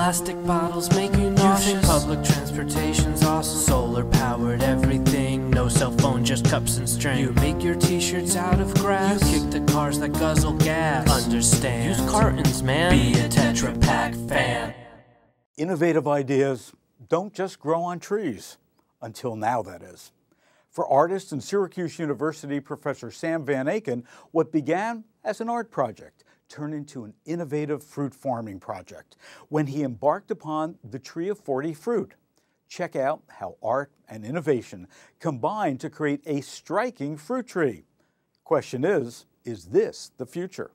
Plastic bottles make you nauseous. Public transportation's awesome. Solar powered everything. No cell phone, just cups and string. You make your t-shirts out of grass. You kick the cars that guzzle gas. Understand. Use cartons, man. Be a Tetra Pak fan. Innovative ideas don't just grow on trees. Until now, that is. For artist and Syracuse University professor Sam Van Aken, what began as an art project turned into an innovative fruit farming project when he embarked upon the Tree of 40 fruit. Check out how art and innovation combine to create a striking fruit tree. Question is this the future?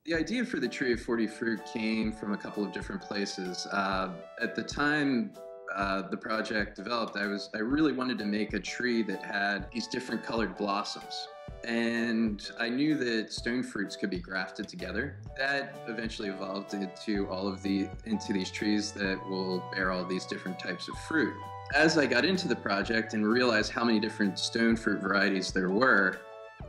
The idea for the Tree of 40 fruit came from a couple of different places. At the time the project developed, I really wanted to make a tree that had these different colored blossoms. And I knew that stone fruits could be grafted together. That eventually evolved into these trees that will bear all these different types of fruit. As I got into the project and realized how many different stone fruit varieties there were,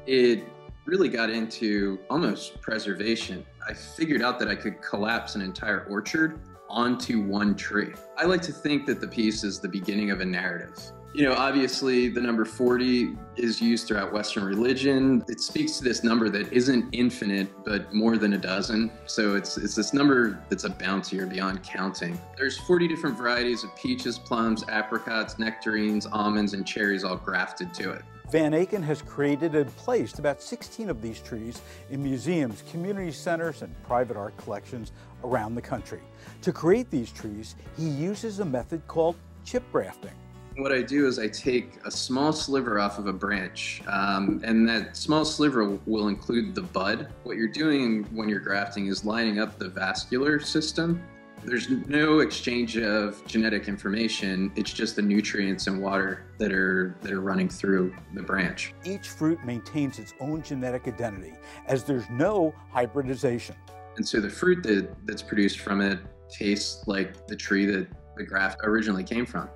it really got into almost preservation. I figured out that I could collapse an entire orchard onto one tree. I like to think that the piece is the beginning of a narrative. You know, obviously the number 40 is used throughout Western religion. It speaks to this number that isn't infinite, but more than a dozen. So it's this number that's a bounty or beyond counting. There's 40 different varieties of peaches, plums, apricots, nectarines, almonds, and cherries all grafted to it. Van Aken has created and placed about 16 of these trees in museums, community centers, and private art collections around the country. To create these trees, he uses a method called chip grafting. What I do is I take a small sliver off of a branch, and that small sliver will include the bud. What you're doing when you're grafting is lining up the vascular system. There's no exchange of genetic information. It's just the nutrients and water that are running through the branch. Each fruit maintains its own genetic identity, as there's no hybridization. And so the fruit that's produced from it tastes like the tree that the graft originally came from.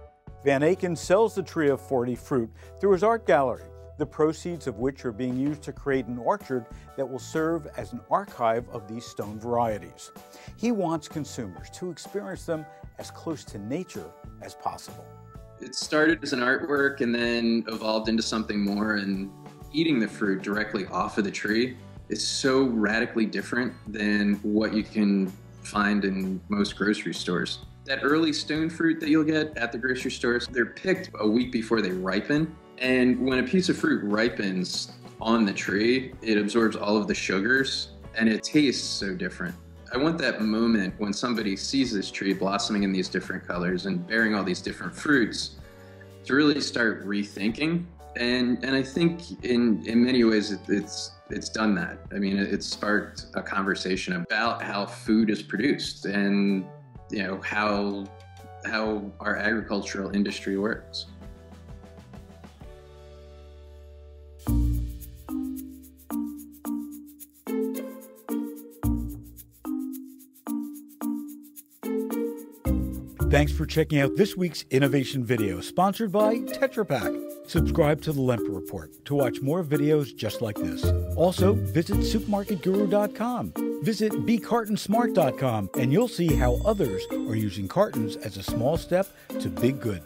Van Aken sells the Tree of 40 fruit through his art gallery, the proceeds of which are being used to create an orchard that will serve as an archive of these stone varieties. He wants consumers to experience them as close to nature as possible. It started as an artwork and then evolved into something more, and eating the fruit directly off of the tree is so radically different than what you can find in most grocery stores. That early stone fruit that you'll get at the grocery stores, they're picked a week before they ripen. And when a piece of fruit ripens on the tree, it absorbs all of the sugars and it tastes so different. I want that moment when somebody sees this tree blossoming in these different colors and bearing all these different fruits to really start rethinking. And I think in many ways it's done that. I mean, it sparked a conversation about how food is produced and you know how our agricultural industry works. Thanks for checking out this week's innovation video, sponsored by Tetra Pak. Subscribe to the Lempert Report to watch more videos just like this. Also, visit supermarketguru.com. Visit becartonsmart.com, and you'll see how others are using cartons as a small step to big good.